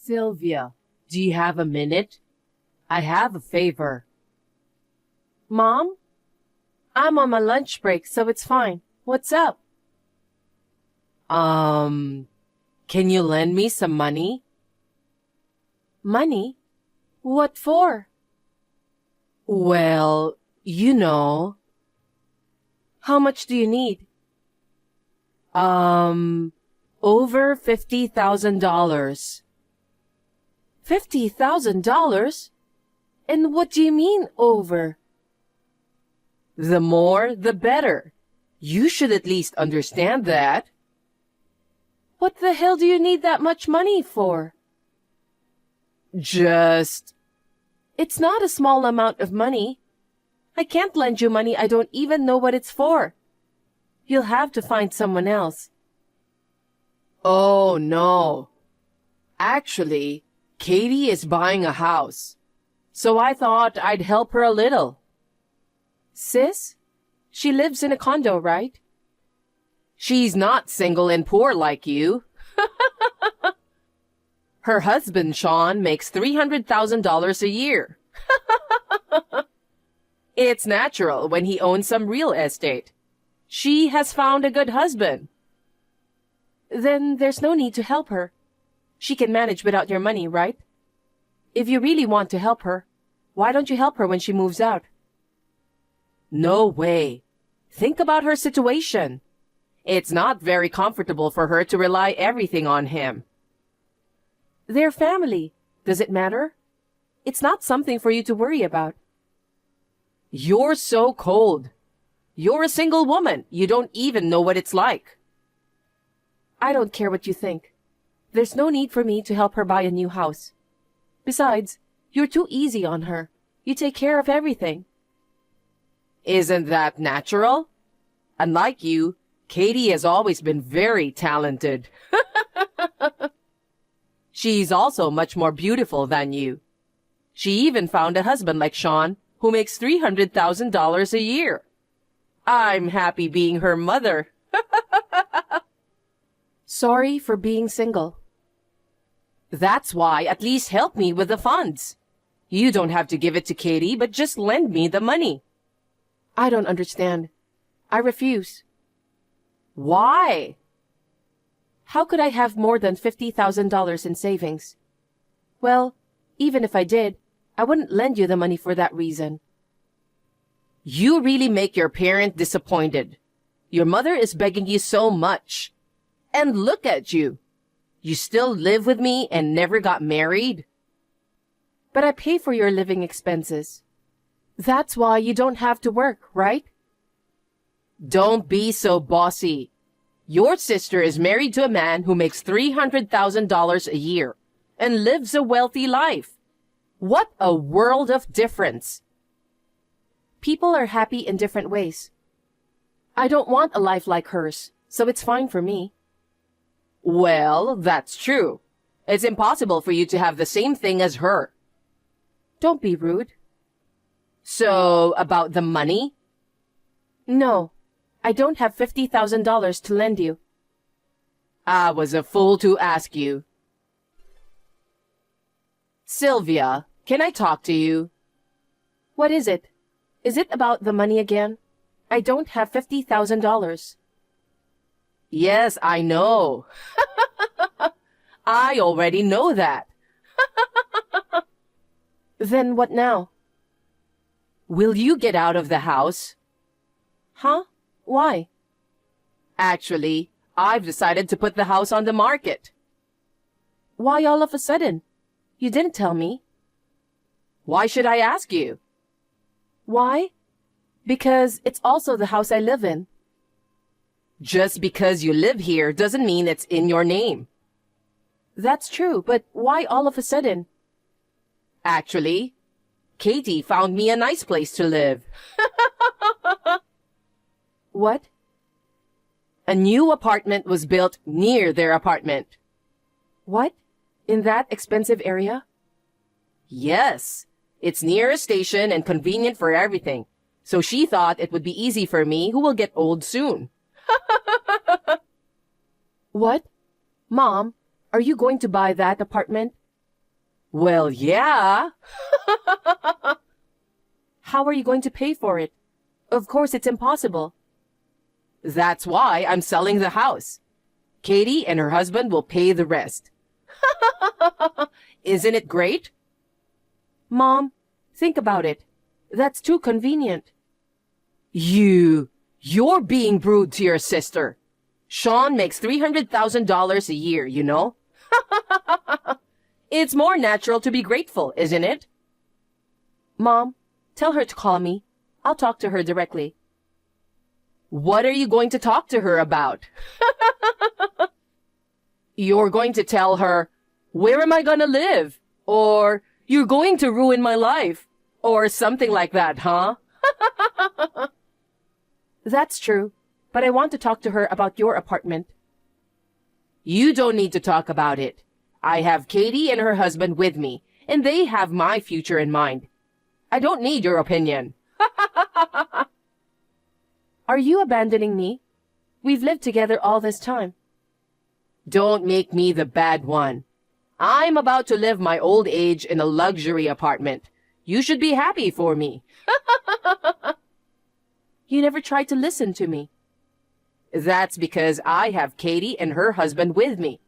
Sylvia, do you have a minute? I have a favor. Mom? I'm on my lunch break, so it's fine. What's up? Can you lend me some money? Money? What for? Well, you know. How much do you need? Over $50,000. $50,000? And what do you mean, over? The more, the better. You should at least understand that. What the hell do you need that much money for? Just... It's not a small amount of money. I can't lend you money I don't even know what it's for. You'll have to find someone else. Oh, no. Actually, Katie is buying a house. So I thought I'd help her a little. Sis? She lives in a condo, right? She's not single and poor like you. Her husband, Sean, makes $300,000 a year. It's natural when he owns some real estate. She has found a good husband. Then there's no need to help her. She can manage without your money, right? If you really want to help her, why don't you help her when she moves out? No way. Think about her situation. It's not very comfortable for her to rely everything on him. They're family. Does it matter? It's not something for you to worry about. You're so cold. You're a single woman. You don't even know what it's like. I don't care what you think. There's no need for me to help her buy a new house. Besides, you're too easy on her. You take care of everything. Isn't that natural? Unlike you, Katie has always been very talented. She's also much more beautiful than you. She even found a husband like Sean, who makes $300,000 a year. I'm happy being her mother. Sorry for being single. That's why at least help me with the funds. You don't have to give it to Katie, but just lend me the money. I don't understand. I refuse. Why? How could I have more than $50,000 in savings? Well, even if I did, I wouldn't lend you the money for that reason. You really make your parent disappointed. Your mother is begging you so much. And look at you. You still live with me and never got married? But I pay for your living expenses. That's why you don't have to work, right? Don't be so bossy. Your sister is married to a man who makes $300,000 a year and lives a wealthy life. What a world of difference. People are happy in different ways. I don't want a life like hers, so it's fine for me. Well, that's true. It's impossible for you to have the same thing as her. Don't be rude. So, about the money? No, I don't have $50,000 to lend you. I was a fool to ask you. Sylvia, can I talk to you? What is it? Is it about the money again? I don't have $50,000. Yes, I know. I already know that. Then what now? Will you get out of the house? Huh? Why? Actually, I've decided to put the house on the market. Why all of a sudden? You didn't tell me. Why should I ask you? Why? Because it's also the house I live in. Just because you live here doesn't mean it's in your name. That's true, but why all of a sudden? Actually, Katie found me a nice place to live. What? A new apartment was built near their apartment. What? In that expensive area? Yes. It's near a station and convenient for everything. So she thought it would be easy for me, who will get old soon. What? Mom, are you going to buy that apartment? Well, yeah. How are you going to pay for it? Of course, it's impossible. That's why I'm selling the house. Katie and her husband will pay the rest. Isn't it great? Mom, think about it. That's too convenient. You're being rude to your sister. Sean makes $300,000 a year, you know? It's more natural to be grateful, isn't it? Mom, tell her to call me. I'll talk to her directly. What are you going to talk to her about? You're going to tell her, where am I gonna live? Or, you're going to ruin my life. Or something like that, huh? That's true, but I want to talk to her about your apartment. You don't need to talk about it. I have Katie and her husband with me, and they have my future in mind. I don't need your opinion. Are you abandoning me? We've lived together all this time. Don't make me the bad one. I'm about to live my old age in a luxury apartment. You should be happy for me. You never tried to listen to me. That's because I have Katie and her husband with me.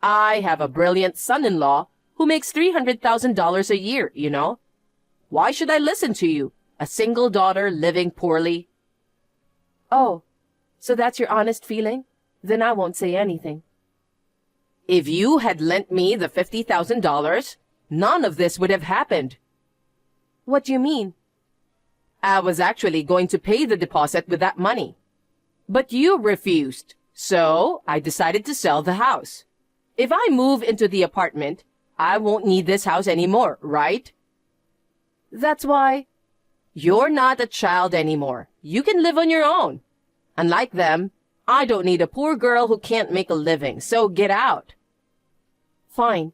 I have a brilliant son-in-law who makes $300,000 a year, you know. Why should I listen to you, a single daughter living poorly? Oh, so that's your honest feeling? Then I won't say anything. If you had lent me the $50,000, none of this would have happened. What do you mean? I was actually going to pay the deposit with that money. But you refused, so I decided to sell the house. If I move into the apartment, I won't need this house anymore, right? That's why... You're not a child anymore. You can live on your own. Unlike them, I don't need a poor girl who can't make a living, so get out. Fine.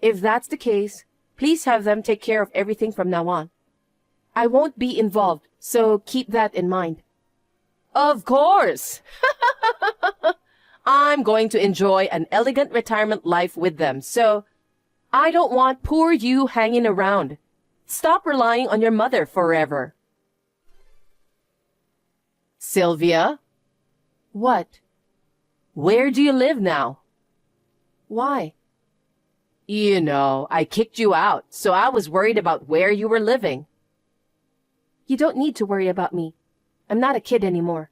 If that's the case, please have them take care of everything from now on. I won't be involved, so keep that in mind. Of course! I'm going to enjoy an elegant retirement life with them, so I don't want poor you hanging around. Stop relying on your mother forever. Sylvia? What? Where do you live now? Why? You know, I kicked you out, so I was worried about where you were living. You don't need to worry about me. I'm not a kid anymore.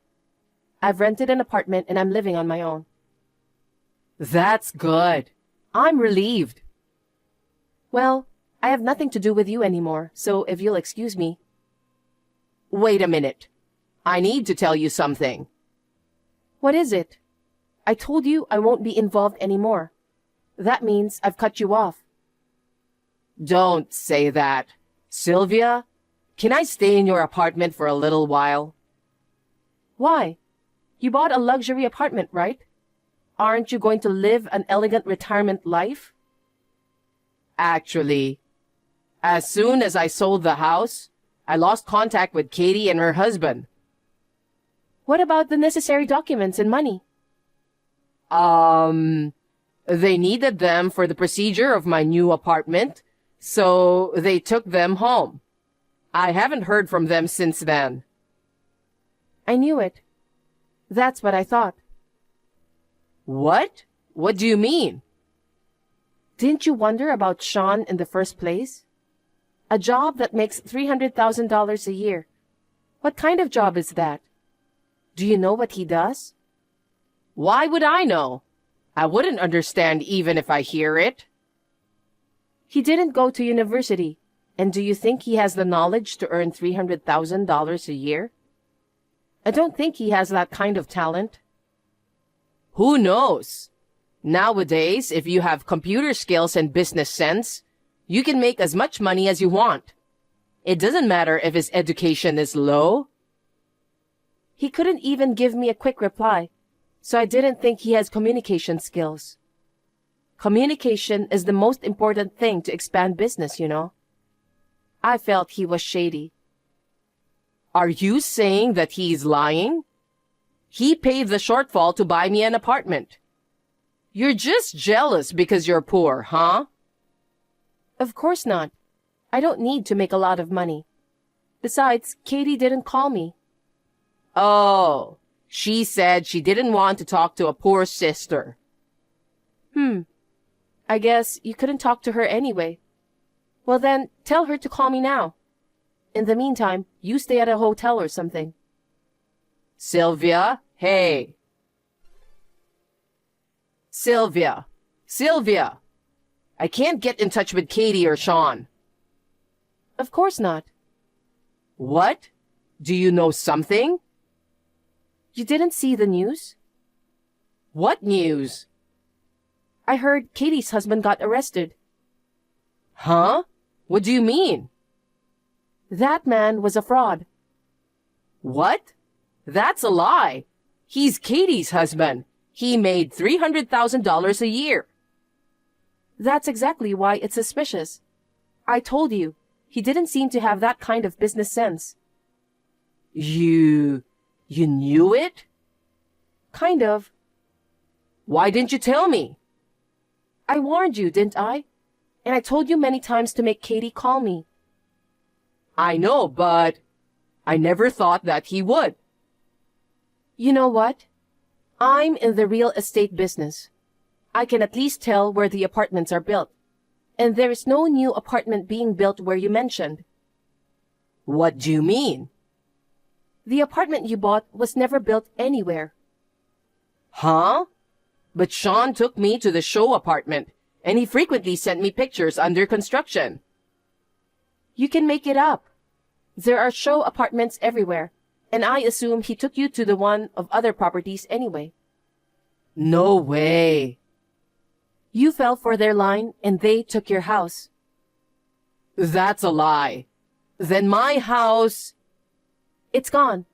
I've rented an apartment and I'm living on my own. That's good. I'm relieved. Well, I have nothing to do with you anymore, so if you'll excuse me. Wait a minute. I need to tell you something. What is it? I told you I won't be involved anymore. That means I've cut you off. Don't say that. Sylvia, can I stay in your apartment for a little while? Why? You bought a luxury apartment, right? Aren't you going to live an elegant retirement life? Actually, as soon as I sold the house, I lost contact with Katie and her husband. What about the necessary documents and money? They needed them for the procedure of my new apartment, so they took them home. I haven't heard from them since then. I knew it. That's what I thought. What? What do you mean? Didn't you wonder about Sean in the first place? A job that makes $300,000 a year. What kind of job is that? Do you know what he does? Why would I know? I wouldn't understand even if I hear it. He didn't go to university. And do you think he has the knowledge to earn $300,000 a year? I don't think he has that kind of talent. Who knows? Nowadays, if you have computer skills and business sense, you can make as much money as you want. It doesn't matter if his education is low. He couldn't even give me a quick reply, so I didn't think he has communication skills. Communication is the most important thing to expand business, you know. I felt he was shady. Are you saying that he's lying? He paid the shortfall to buy me an apartment. You're just jealous because you're poor, huh? Of course not. I don't need to make a lot of money. Besides, Katie didn't call me. Oh, she said she didn't want to talk to a poor sister. I guess you couldn't talk to her anyway. Well then, tell her to call me now. In the meantime, you stay at a hotel or something. Sylvia, hey. Sylvia, I can't get in touch with Katie or Sean. Of course not. What? Do you know something? You didn't see the news? What news? I heard Katie's husband got arrested. Huh? What do you mean? That man was a fraud. What? That's a lie. He's Katie's husband. He made $300,000 a year. That's exactly why it's suspicious. I told you, he didn't seem to have that kind of business sense. You knew it? Kind of. Why didn't you tell me? I warned you, didn't I? And I told you many times to make Katie call me. I know, but I never thought that he would. You know what? I'm in the real estate business. I can at least tell where the apartments are built. And there is no new apartment being built where you mentioned. What do you mean? The apartment you bought was never built anywhere. Huh? But Sean took me to the show apartment, and he frequently sent me pictures under construction. You can make it up. There are show apartments everywhere, and I assume he took you to the one of other properties anyway. No way. You fell for their line, and they took your house. That's a lie. Then my house... It's gone.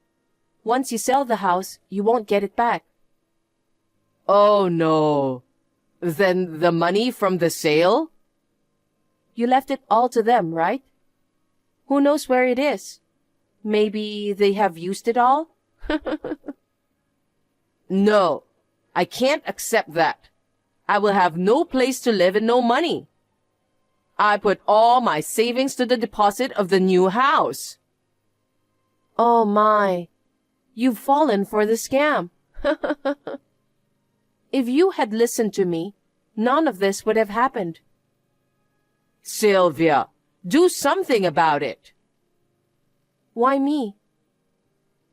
Once you sell the house, you won't get it back. Oh no. Then the money from the sale? You left it all to them, right? Who knows where it is? Maybe they have used it all? No, I can't accept that. I will have no place to live and no money. I put all my savings to the deposit of the new house. Oh my, you've fallen for the scam. If you had listened to me, none of this would have happened. Sylvia, do something about it. Why me?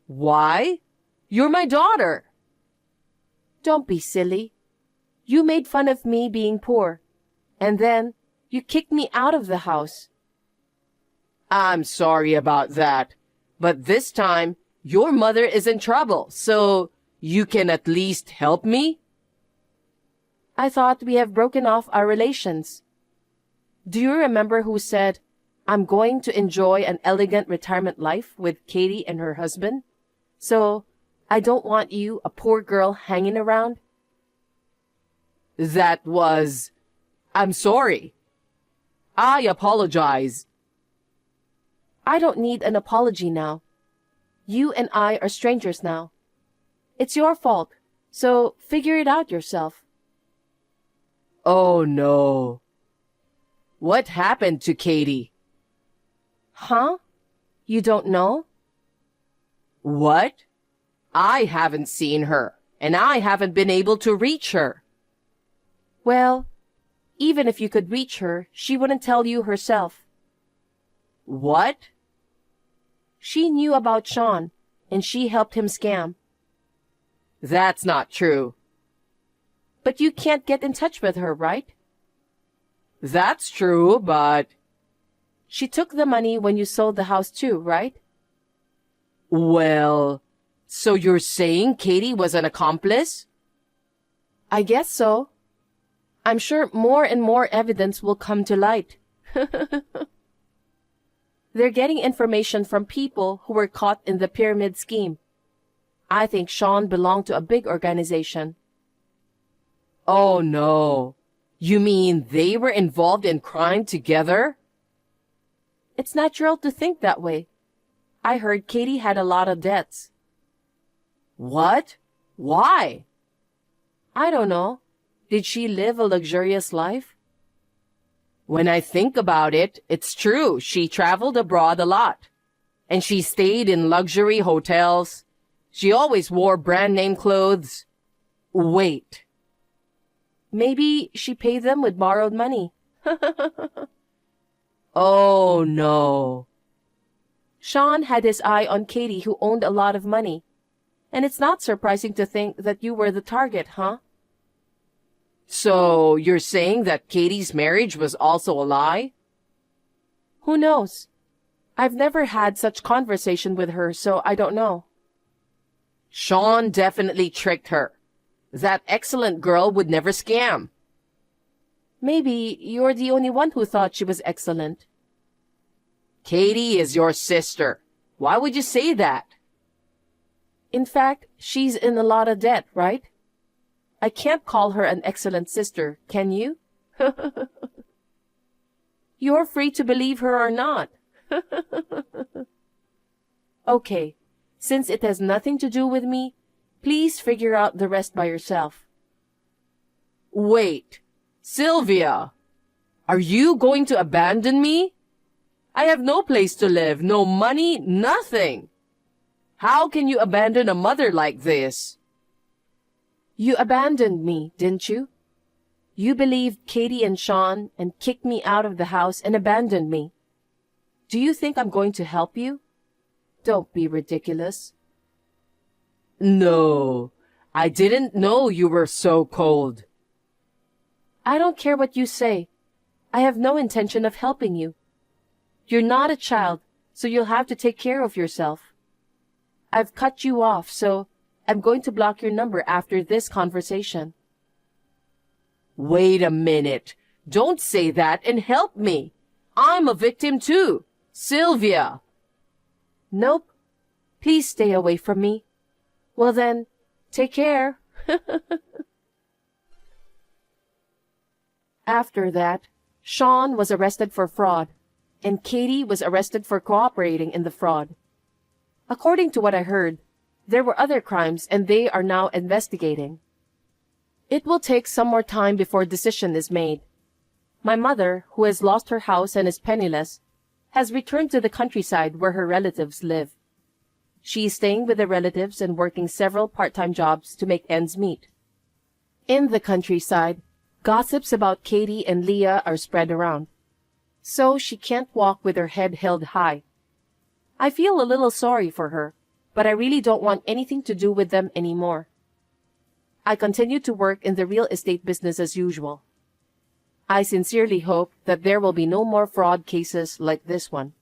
Why? You're my daughter. Don't be silly. You made fun of me being poor, and then you kicked me out of the house. I'm sorry about that, but this time your mother is in trouble, so you can at least help me? I thought we have broken off our relations. Do you remember who said, I'm going to enjoy an elegant retirement life with Katie and her husband? So, I don't want you, a poor girl, hanging around? I'm sorry. I apologize. I don't need an apology now. You and I are strangers now. It's your fault, so figure it out yourself. Oh no. What happened to Katie? Huh? You don't know? What? I haven't seen her, and I haven't been able to reach her. Well, even if you could reach her, she wouldn't tell you herself. What? She knew about Sean, and she helped him scam. That's not true. But you can't get in touch with her, right? That's true, but... She took the money when you sold the house too, right? Well, so you're saying Katie was an accomplice? I guess so. I'm sure more and more evidence will come to light. They're getting information from people who were caught in the pyramid scheme. I think Sean belonged to a big organization. Oh no. You mean they were involved in crime together? It's natural to think that way. I heard Katie had a lot of debts. What? Why? I don't know. Did she live a luxurious life? When I think about it, it's true. She traveled abroad a lot. And she stayed in luxury hotels. She always wore brand name clothes. Wait. Maybe she paid them with borrowed money. Oh no. Sean had his eye on Katie, who owned a lot of money. And it's not surprising to think that you were the target, huh? So you're saying that Katie's marriage was also a lie? Who knows? I've never had such conversation with her, so I don't know. Sean definitely tricked her. That excellent girl would never scam. Maybe you're the only one who thought she was excellent. Katie is your sister. Why would you say that? In fact, she's in a lot of debt, right? I can't call her an excellent sister, can you? You're free to believe her or not. Okay, since it has nothing to do with me, please figure out the rest by yourself. Wait, Sylvia, are you going to abandon me? I have no place to live, no money, nothing. How can you abandon a mother like this? You abandoned me, didn't you? You believed Katie and Sean and kicked me out of the house and abandoned me. Do you think I'm going to help you? Don't be ridiculous. No, I didn't know you were so cold. I don't care what you say. I have no intention of helping you. You're not a child, so you'll have to take care of yourself. I've cut you off, so I'm going to block your number after this conversation. Wait a minute. Don't say that and help me. I'm a victim too. Sylvia. Nope. Please stay away from me. Well then, take care. After that, Sean was arrested for fraud, and Katie was arrested for cooperating in the fraud. According to what I heard, there were other crimes and they are now investigating. It will take some more time before a decision is made. My mother, who has lost her house and is penniless, has returned to the countryside where her relatives live. She is staying with the relatives and working several part-time jobs to make ends meet. In the countryside, gossips about Katie and Leah are spread around. So she can't walk with her head held high. I feel a little sorry for her, but I really don't want anything to do with them anymore. I continue to work in the real estate business as usual. I sincerely hope that there will be no more fraud cases like this one.